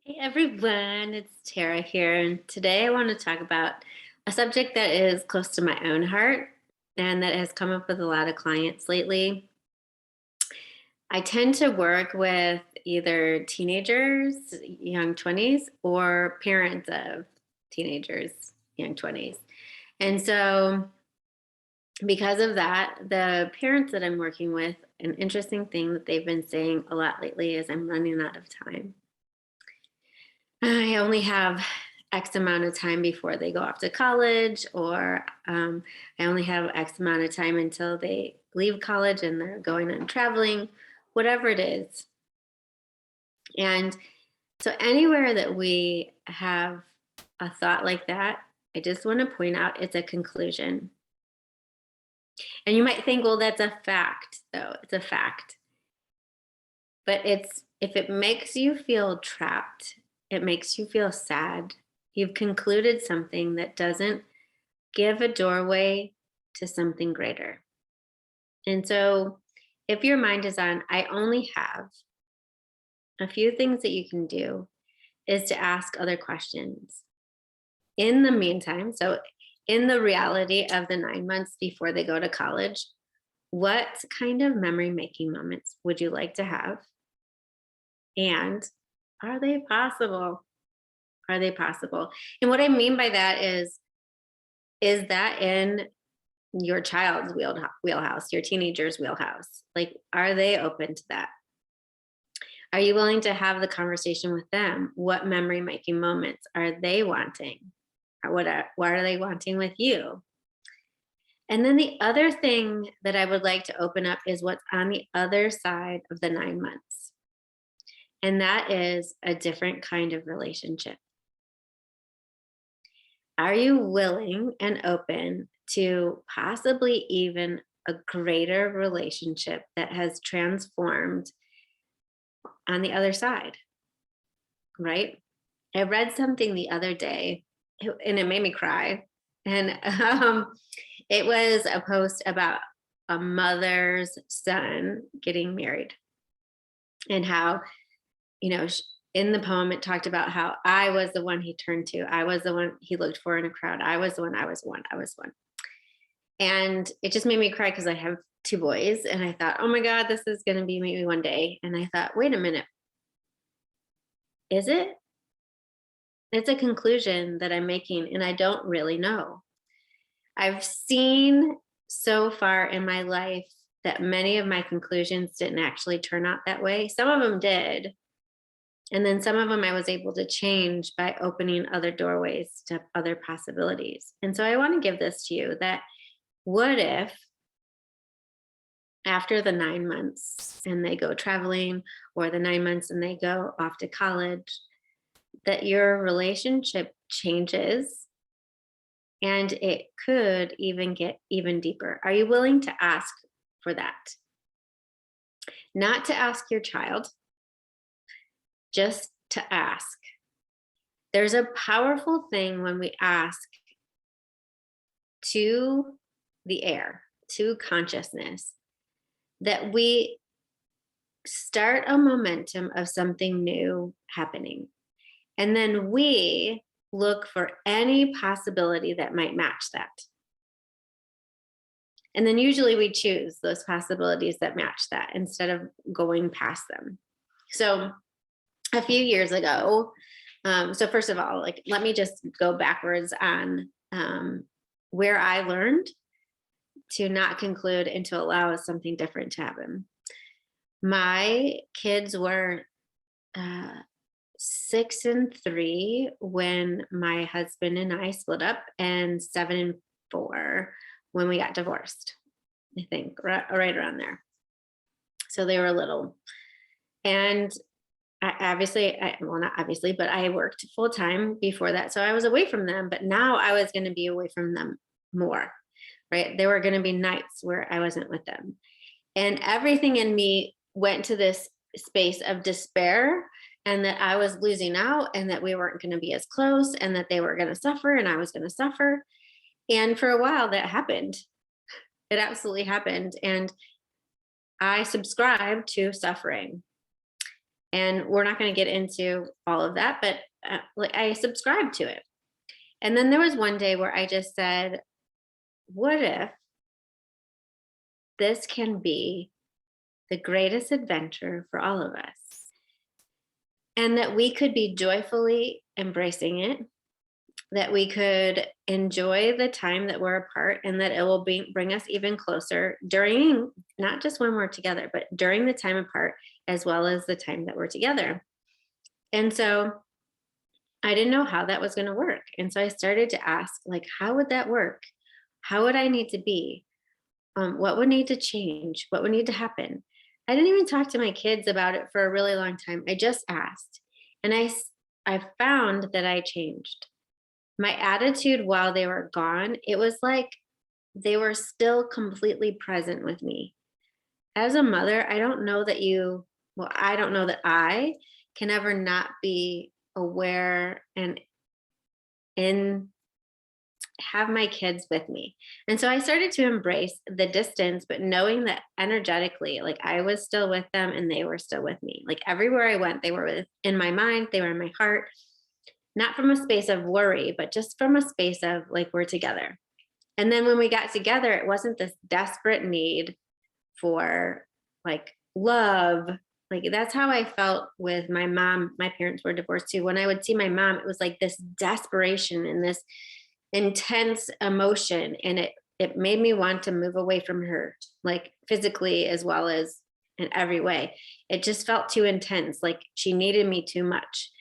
Hey everyone, it's Tara here, and today I want to talk about a subject that is close to my own heart and that has come up with a lot of clients lately. I tend to work with either teenagers, young 20s, or parents of teenagers, young 20s. And so, because of that, the parents that I'm working with, an interesting thing that they've been saying a lot lately is I'm running out of time. I only have X amount of time before they go off to college, or I only have X amount of time until they leave college and they're going and traveling, whatever it is. And so, anywhere that we have a thought like that, I just want to point out it's a conclusion. And you might think, well, that's a fact, though. It's a fact. But it's if it makes you feel trapped, it makes you feel sad. You've concluded something that doesn't give a doorway to something greater. And so if your mind is on, I only have a few things that you can do is to ask other questions. In the meantime, so in the reality of the 9 months before they go to college, what kind of memory making moments would you like to have? And are they possible? Are they possible? And what I mean by that is that in your child's wheelhouse, your teenager's wheelhouse? Like, are they open to that? Are you willing to have the conversation with them? What memory making moments are they wanting? Or what are they wanting with you? And then the other thing that I would like to open up is what's on the other side of the 9 months. And that is a different kind of relationship. Are you willing and open to possibly even a greater relationship that has transformed on the other side? Right? I read something the other day and it made me cry. And it was a post about a mother's son getting married and how, you know, in the poem, it talked about how I was the one he turned to. I was the one he looked for in a crowd. I was the one, I was one, I was one. And it just made me cry because I have two boys. And I thought, oh my God, this is going to be maybe one day. And I thought, wait a minute, is it? It's a conclusion that I'm making, and I don't really know. I've seen so far in my life that many of my conclusions didn't actually turn out that way. Some of them did. And then some of them I was able to change by opening other doorways to other possibilities. And so I want to give this to you that what if after the 9 months and they go traveling, or the 9 months and they go off to college, that your relationship changes and it could even get even deeper? Are you willing to ask for that? Not to ask your child, just to ask. There's a powerful thing when we ask to the air, to consciousness, that we start a momentum of something new happening. And then we look for any possibility that might match that. And then usually we choose those possibilities that match that instead of going past them. So a few years ago, so first of all, like, let me just go backwards on where I learned to not conclude and to allow something different to happen. My kids were uh, 6 and 3 when my husband and I split up, and 7 and 4 when we got divorced. I think right around there. So they were little, and well, not obviously, but I worked full time before that, so I was away from them. But now I was going to be away from them more. Right? There were going to be nights where I wasn't with them, and everything in me went to this space of despair, and that I was losing out, and that we weren't going to be as close, and that they were going to suffer and I was going to suffer. And for a while that happened. It absolutely happened. And I subscribed to suffering. And we're not going to get into all of that, but like I subscribed to it. And then there was one day where I just said, what if this can be the greatest adventure for all of us? And that we could be joyfully embracing it, that we could enjoy the time that we're apart, and that it will bring us even closer during, not just when we're together, but during the time apart, as well as the time that we're together. And so I didn't know how that was going to work. And so I started to ask, like, how would that work? How would I need to be? What would need to change? What would need to happen? I didn't even talk to my kids about it for a really long time. I just asked. And I found that I changed. My attitude while they were gone, it was like they were still completely present with me. As a mother, I don't know that I don't know that I can ever not be aware and in have my kids with me. And so I started to embrace the distance, but knowing that energetically, like I was still with them and they were still with me. Like everywhere I went, they were in my mind, they were in my heart, not from a space of worry, but just from a space of like we're together. And then when we got together, it wasn't this desperate need for like love. Like that's how I felt with my mom. My parents were divorced too. When I would see my mom, it was like this desperation and this intense emotion, and it made me want to move away from her, like physically as well as in every way. It just felt too intense, like she needed me too much.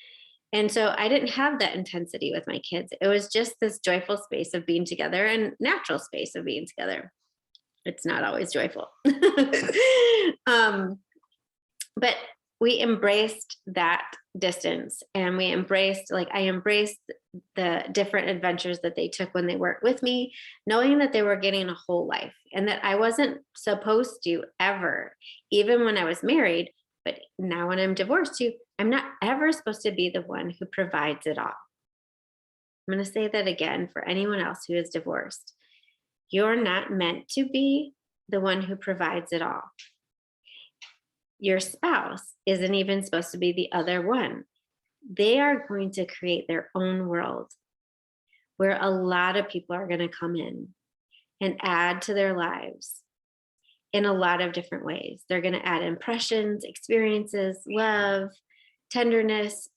And so I didn't have that intensity with my kids. It was just this joyful space of being together and natural space of being together. It's not always joyful. um, but we embraced that distance, and we embraced, like I embraced the different adventures that they took when they weren't with me, knowing that they were getting a whole life and that I wasn't supposed to ever, even when I was married, but now when I'm divorced too, I'm not ever supposed to be the one who provides it all. I'm going to say that again for anyone else who is divorced. You're not meant to be the one who provides it all. Your spouse isn't even supposed to be the other one. They are going to create their own world where a lot of people are going to come in and add to their lives in a lot of different ways. They're going to add impressions, experiences, love, tenderness,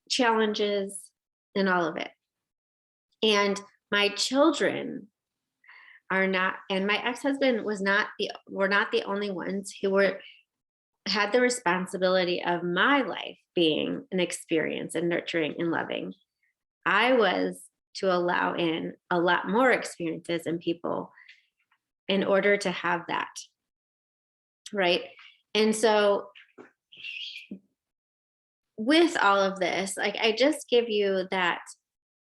challenges, and all of it. And my children are not, and my ex-husband were not the only ones who had the responsibility of my life being an experience and nurturing and loving. I was to allow in a lot more experiences and people in order to have that. Right. And so with all of this, like I just give you that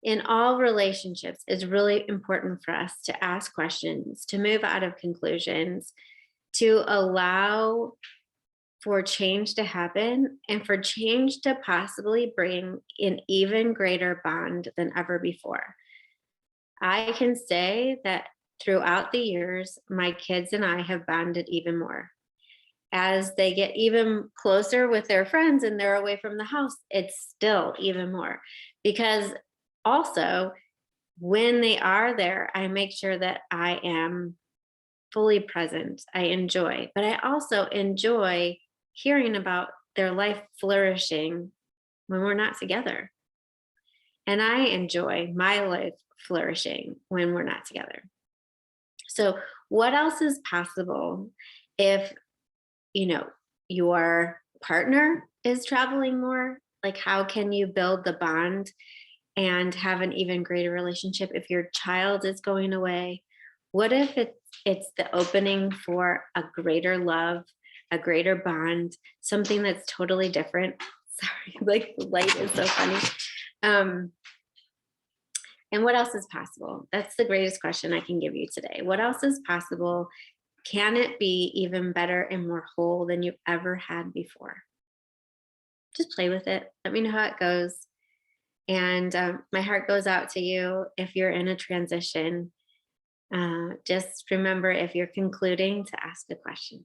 in all relationships, it's really important for us to ask questions, to move out of conclusions, to allow for change to happen and for change to possibly bring an even greater bond than ever before. I can say that throughout the years, my kids and I have bonded even more. As they get even closer with their friends and they're away from the house, it's still even more. Because also, when they are there, I make sure that I am fully present. I enjoy, but I also enjoy hearing about their life flourishing when we're not together. And I enjoy my life flourishing when we're not together. So, what else is possible if, your partner is traveling more? Like, how can you build the bond and have an even greater relationship if your child is going away? What if it's the opening for a greater love, a greater bond, something that's totally different? Sorry, like the light is so funny. And what else is possible? That's the greatest question I can give you today. What else is possible? Can it be even better and more whole than you've ever had before? Just play with it. Let me know how it goes. And my heart goes out to you if you're in a transition. Just remember, if you're concluding, to ask a question.